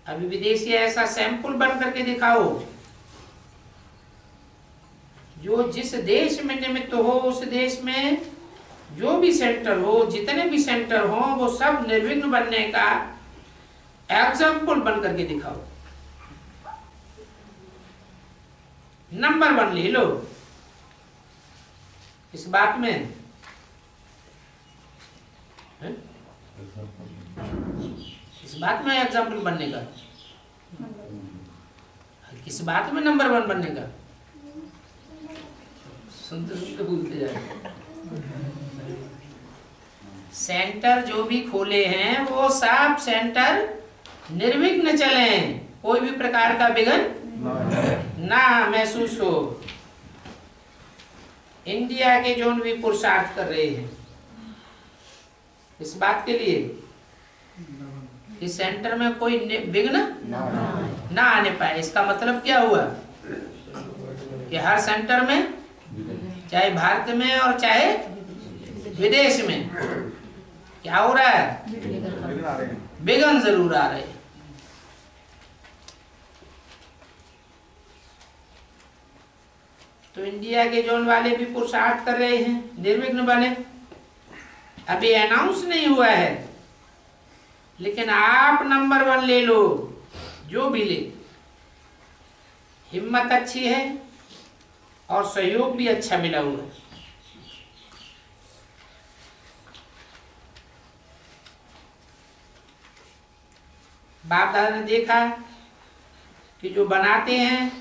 अभी विदेशी ऐसा सैंपल बन करके दिखाओ जो जिस देश में निमित्त हो उस देश में जो भी सेंटर हो, जितने भी सेंटर हो, वो सब निर्विघ्न बनने का एग्जाम्पल बन करके दिखाओ। नंबर 1 ले लो इस बात में है? इस बात में एग्जाम्पल बनने का, किस बात में नंबर 1 बनने का? सुनते सुनते भूलते जाए। सेंटर जो भी खोले हैं वो सब सेंटर निर्विघ्न चले, कोई भी प्रकार का विघ्न ना महसूस हो। इंडिया के जो भी पुरुषार्थ कर रहे हैं इस बात के लिए कि सेंटर में कोई विघ्न ना आने पाए। इसका मतलब क्या हुआ कि हर सेंटर में, चाहे भारत में और चाहे विदेश में, क्या हो रहा है? विघ्न जरूर आ रहे हैं। तो इंडिया के जोन वाले भी पुरुषार्थ कर रहे हैं निर्विघ्न बने। अभी अनाउंस नहीं हुआ है, लेकिन आप नंबर 1 ले लो, जो भी ले। हिम्मत अच्छी है और सहयोग भी अच्छा मिला हुआ है। बाप दादा ने देखा कि जो बनाते हैं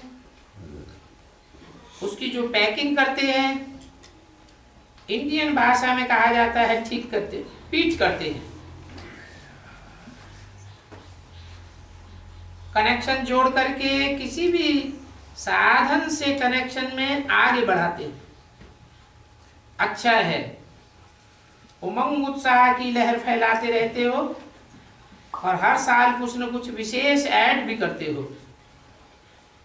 उसकी जो पैकिंग करते हैं, इंडियन भाषा में कहा जाता है ठीक करते, पीट करते हैं। कनेक्शन जोड़ करके किसी भी साधन से कनेक्शन में आगे बढ़ाते हैं। अच्छा है, उमंग उत्साह की लहर फैलाते रहते हो और हर साल कुछ न कुछ विशेष ऐड भी करते हो।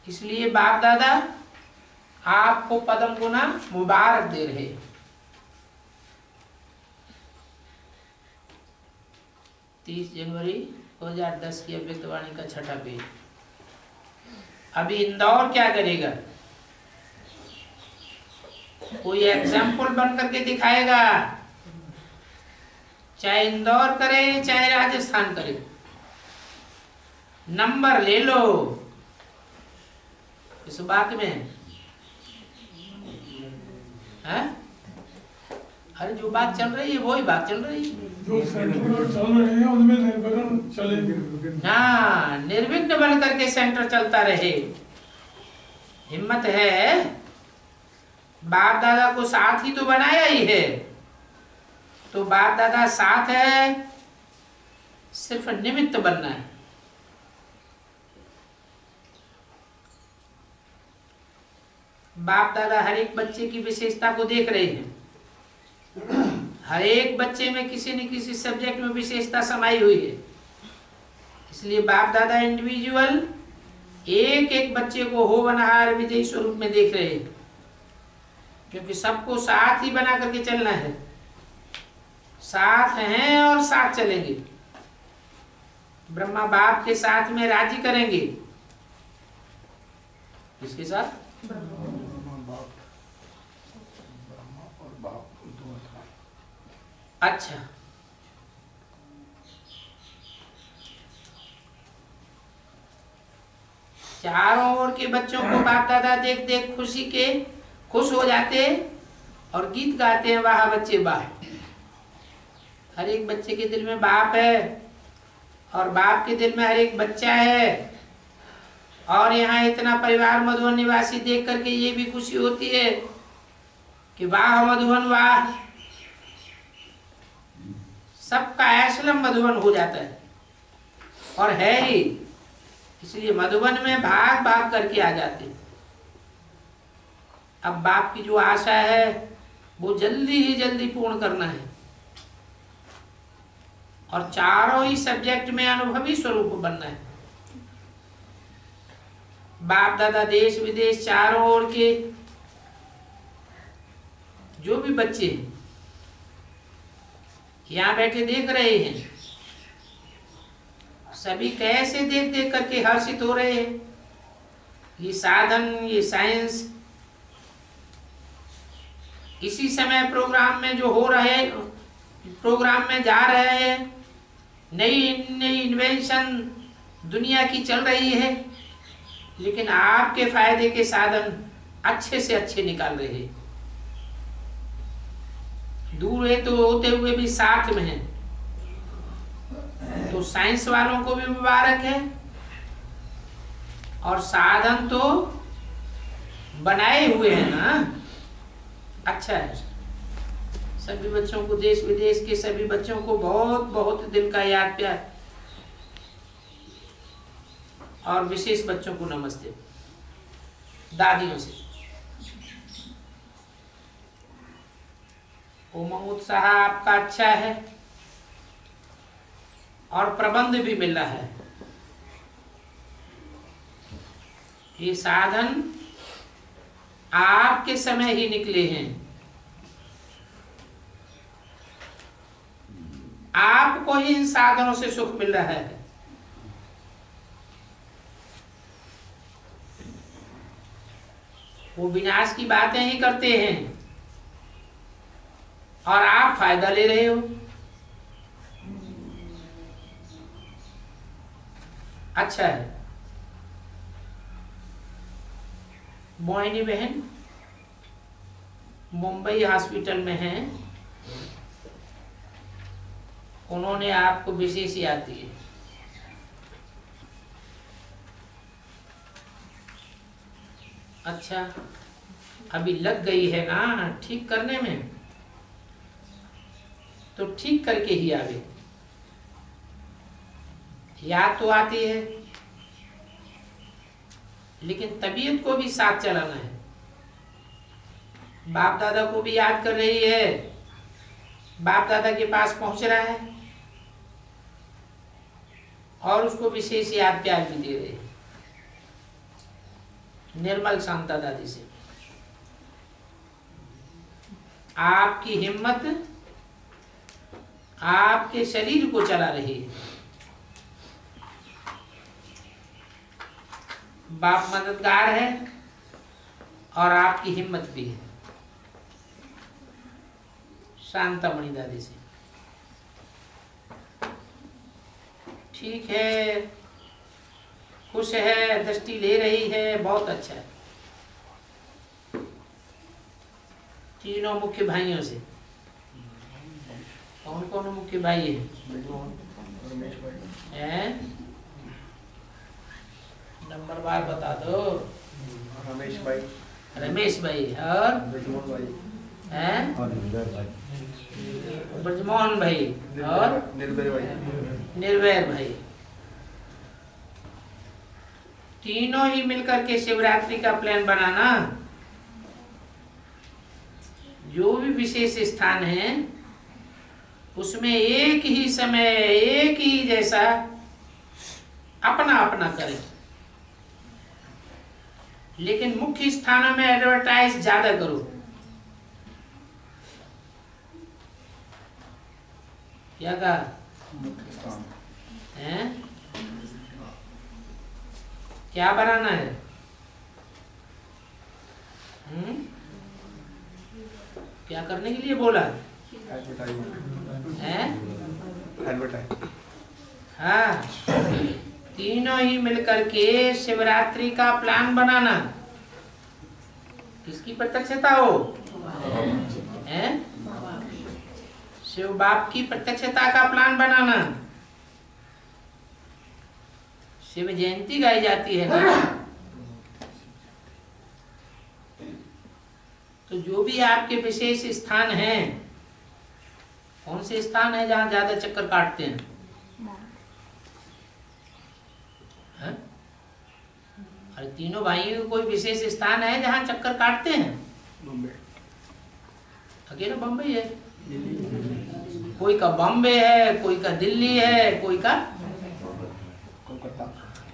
इसलिए बाप दादा आपको पदम गुना मुबारक दे रहे। 30 जनवरी 2010 की अव्यक्तवाणी का 6ठा पेज। अभी इंदौर क्या करेगा? कोई एग्जाम्पल बन करके दिखाएगा, चाहे इंदौर करे चाहे राजस्थान करे। नंबर ले लो इस बात में है? अरे जो बात चल रही है वही बात चल रही है, जो सेंटर चल रहे हैं उनमें निर्विघ्न चले। हाँ, निर्विघ्न बन करके सेंटर चलता रहे। हिम्मत है, बाप दादा को साथ ही तो बनाया ही है, तो बाप दादा साथ है, सिर्फ निमित्त बनना है। बाप दादा हर एक बच्चे की विशेषता को देख रहे हैं। हर एक बच्चे में किसी न किसी सब्जेक्ट में विशेषता समाई हुई है। इसलिए बाप दादा इंडिविजुअल एक एक बच्चे को होनहार विजयी स्वरूप में देख रहे हैं, क्योंकि सबको साथ ही बना करके चलना है। साथ हैं और साथ चलेंगे। ब्रह्मा बाप के साथ में राजी करेंगे। किसके साथ? अच्छा, चारों ओर के बच्चों को बाप दादा देख देख खुश हो जाते और गीत गाते हैं, वाह बच्चे वाह। हर एक बच्चे के दिल में बाप है और बाप के दिल में हर एक बच्चा है। और यहाँ इतना परिवार मधुबन निवासी देख करके ये भी खुशी होती है कि वाह मधुबन वाह, सबका एसलम मधुबन हो जाता है और है ही। इसलिए मधुबन में भाग भाग करके आ जाते हैं। अब बाप की जो आशा है वो जल्दी ही जल्दी पूर्ण करना है और चारों ही सब्जेक्ट में अनुभवी स्वरूप बनना है। बाप दादा देश विदेश चारों ओर के जो भी बच्चे यहाँ बैठे देख रहे हैं, सभी कैसे देख देख करके हर्षित हो रहे हैं। ये साधन, ये साइंस इसी समय प्रोग्राम में जो हो रहे, प्रोग्राम में जा रहे हैं, नई नई इन्वेंशन दुनिया की चल रही है, लेकिन आपके फायदे के साधन अच्छे से अच्छे निकाल रहे हैं। दूर है तो होते हुए भी साथ में है। तो साइंस वालों को भी मुबारक है, और साधन तो बनाए हुए हैं ना, अच्छा है। सभी बच्चों को, देश विदेश के सभी बच्चों को बहुत बहुत दिल का याद प्यार, और विशेष बच्चों को नमस्ते दादियों से। उमंग उत्साह आपका अच्छा है, और प्रबंध भी मिल रहा है। ये साधन आपके समय ही निकले हैं, आपको ही इन साधनों से सुख मिल रहा है। वो विनाश की बातें ही करते हैं और आप फायदा ले रहे हो। अच्छा है। मोहिनी बहन मुंबई हॉस्पिटल में हैं, उन्होंने आपको विशेष याद दी है। अच्छा, अभी लग गई है ना ठीक करने में, तो ठीक करके ही आवे। याद तो आती है, लेकिन तबीयत को भी साथ चलाना है। बाप दादा को भी याद कर रही है, बाप दादा के पास पहुंच रहा है, और उसको विशेष याद प्यार भी दे रहे हैं। निर्मल शांता दादी से आपकी हिम्मत आपके शरीर को चला रही है। बाप मददगार है और आपकी हिम्मत भी है। शांतामणि दादी से ठीक है, खुश है, दृष्टि ले रही है, बहुत अच्छा है। तीनों मुख्य भाइयों से कौन कौन मुख्य भाई है? नंबर बार बता दो। रमेश भाई, रमेश भाई और ब्रजमोहन भाई और निर्भय भाई। तीनों ही मिलकर के शिवरात्रि का प्लान बनाना। जो भी विशेष स्थान है उसमें एक ही समय, एक ही जैसा अपना अपना करें, लेकिन मुख्य स्थानों में एडवर्टाइज ज्यादा करो। क्या कहा है? क्या बनाना है? क्या करने के लिए बोला है? हाँ, तीनों ही मिलकर के शिवरात्रि का प्लान बनाना। किसकी प्रत्यक्षता हो? हैं? शिव बाप की प्रत्यक्षता का प्लान बनाना। शिव जयंती गाई जाती है ना, तो जो भी आपके विशेष स्थान हैं, कौन से स्थान है जहां ज्यादा चक्कर काटते हैं? अरे तीनों भाइयों को कोई विशेष स्थान है जहां चक्कर काटते हैं? अकेला बम्बई है, कोई का बॉम्बे है, कोई का दिल्ली है, कोई का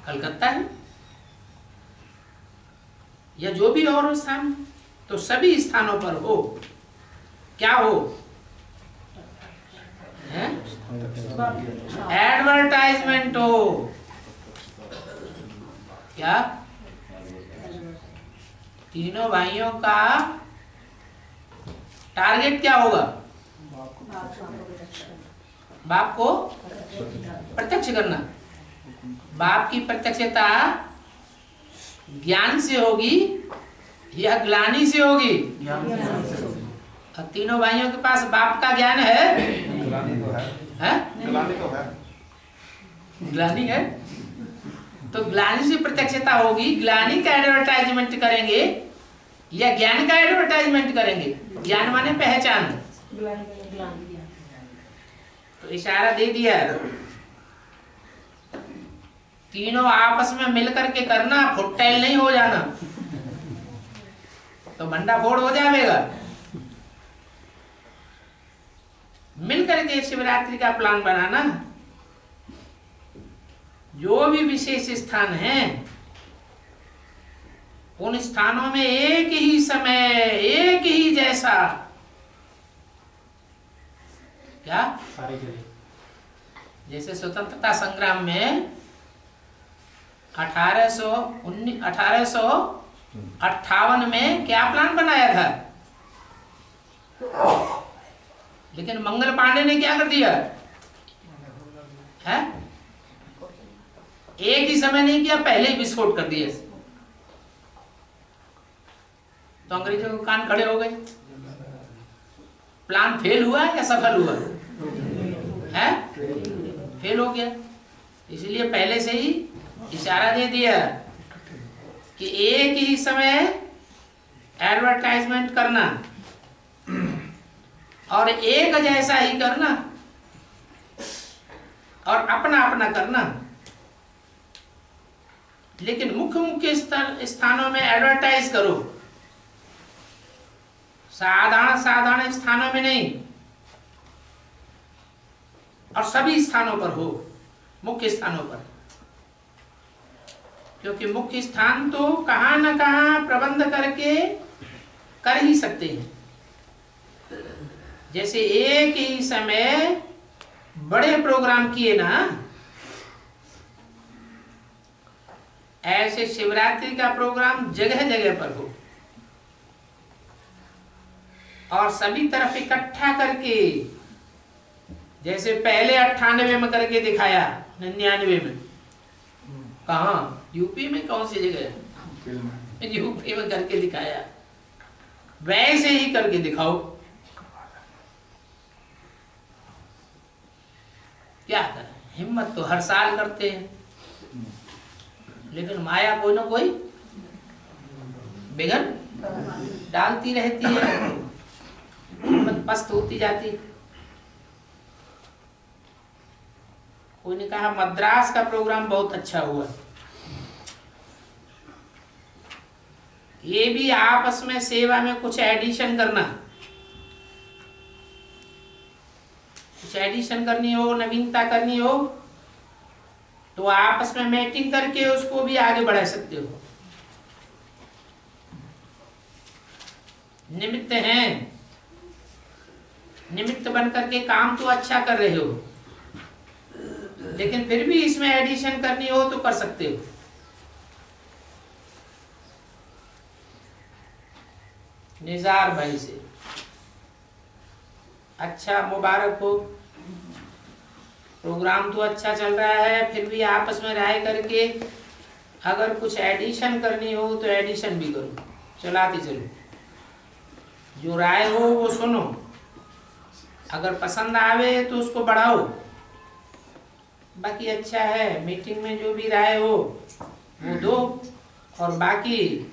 कलकत्ता है, या जो भी और स्थान। तो सभी स्थानों पर हो, क्या हो? हैं? एडवर्टाइजमेंट हो। क्या? तीनों भाइयों का टारगेट क्या होगा? बाप को प्रत्यक्ष करना। बाप की प्रत्यक्षता ज्ञान से होगी या ग्लानि से होगी? अब तीनों भाइयों के पास बाप का ज्ञान है? ग्लानि तो है। ग्लानि है तो ग्लानि से प्रत्यक्षता होगी। ग्लानि का एडवर्टाइजमेंट करेंगे या ज्ञान का एडवर्टाइजमेंट करेंगे? ज्ञान माने पहचान। तो इशारा दे दिया, तीनों आपस में मिलकर के करना, फुटैल नहीं हो जाना तो भंडा फोड़ हो जाएगा। मिलकर के शिवरात्रि का प्लान बनाना। जो भी विशेष स्थान है उन स्थानों में एक ही समय, एक ही जैसा, क्या जैसे स्वतंत्रता संग्राम में 1858 में क्या प्लान बनाया था, लेकिन मंगल पांडे ने क्या कर दिया है? एक ही समय नहीं किया, पहले ही विस्फोट कर दिया। तो अंग्रेजों के कान खड़े हो गए। प्लान फेल हुआ या सफल हुआ है? फेल हो गया। इसलिए पहले से ही इशारा दे दिया कि एक ही समय एडवर्टाइजमेंट करना और एक जैसा ही करना और अपना अपना करना। लेकिन मुख्य मुख्य स्थानों में एडवर्टाइज करो, साधारण साधारण स्थानों में नहीं, और सभी स्थानों पर हो, मुख्य स्थानों पर। क्योंकि मुख्य स्थान तो कहां न कहां प्रबंध करके कर ही सकते हैं। जैसे एक ही समय बड़े प्रोग्राम किए ना, ऐसे शिवरात्रि का प्रोग्राम जगह जगह पर हो और सभी तरफ इकट्ठा करके, जैसे पहले 98 में करके दिखाया, 99 में, कहा यूपी में, कौन सी जगह, यूपी में करके दिखाया, वैसे ही करके दिखाओ। क्या करें, हिम्मत तो हर साल करते हैं, लेकिन माया कोई ना कोई विघ्न डालती रहती है, हिम्मत पस्त होती जाती। कोई ने कहा मद्रास का प्रोग्राम बहुत अच्छा हुआ। ये भी आपस में सेवा में कुछ एडिशन करना, कुछ एडिशन करनी हो, नवीनता करनी हो, तो आपस में मीटिंग करके उसको भी आगे बढ़ा सकते हो। निमित्त हैं, निमित्त बन करके काम तो अच्छा कर रहे हो, लेकिन फिर भी इसमें एडिशन करनी हो तो कर सकते हो। निजार भाई से अच्छा मुबारक हो, प्रोग्राम तो अच्छा चल रहा है, फिर भी आपस में राय करके अगर कुछ एडिशन करनी हो तो एडिशन भी करो, चलाते चलो। जो राय हो वो सुनो, अगर पसंद आवे तो उसको बढ़ाओ। बाकी अच्छा है, मीटिंग में जो भी राय हो वो दो, और बाकी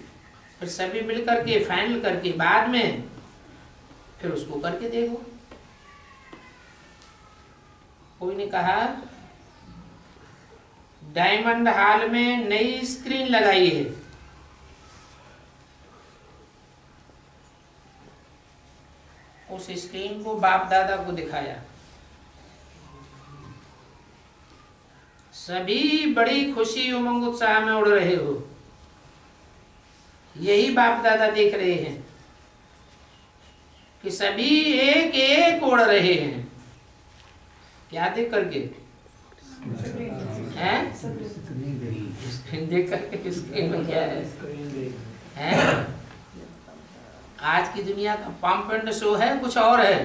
फिर सभी मिल करके फाइनल करके बाद में फिर उसको करके देखो। कोई ने कहा डायमंड हॉल में नई स्क्रीन लगाई है, उस स्क्रीन को बाप दादा को दिखाया, सभी बड़ी खुशी उमंग उत्साह में उड़ रहे हो। यही बाप दादा देख रहे हैं कि सभी एक एक उड़ रहे हैं। क्या देख करके हैं? स्क्रीन देख करके। स्क्रीन में क्या है? आज की दुनिया का पंप एंड शो है, कुछ और है।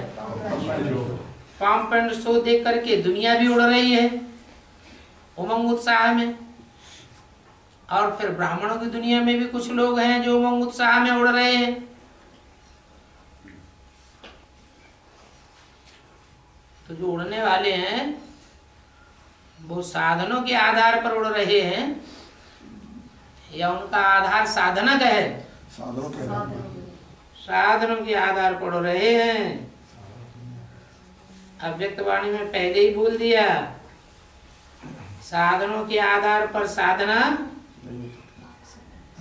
पंप एंड शो देख करके दुनिया भी उड़ रही है उमंग उत्साह में, और फिर ब्राह्मणों की दुनिया में भी कुछ लोग हैं जो उमंग उत्साह में उड़ रहे हैं। तो जो उड़ने वाले हैं वो साधनों के आधार पर उड़ रहे हैं या उनका आधार साधना का है? साधनों के आधार पर उड़ रहे हैं। अव्यक्त वाणी में पहले ही बोल दिया, साधनों के आधार पर साधना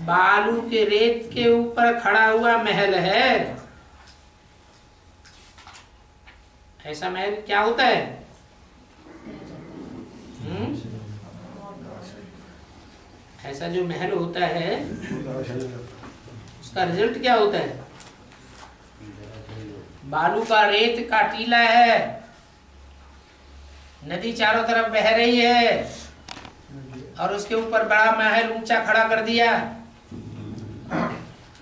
बालू के रेत के ऊपर खड़ा हुआ महल है। ऐसा महल क्या होता है? ऐसा जो महल होता है उसका रिजल्ट क्या होता है? बालू का रेत का टीला है, नदी चारों तरफ बह रही है और उसके ऊपर बड़ा महल ऊंचा खड़ा कर दिया।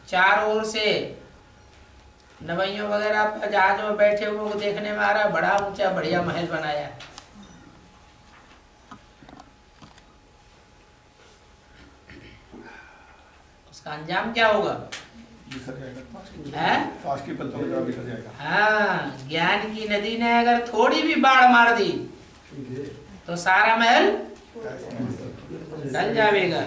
चारों ओर से नवैयों वगैरह जहाजों में बैठे हुए को देखने में आ रहा, बड़ा ऊंचा बढ़िया महल बनाया। उसका अंजाम क्या होगा? हाँ, ज्ञान की नदी ने अगर थोड़ी भी बाढ़ मार दी तो सारा महल ढल जाएगा।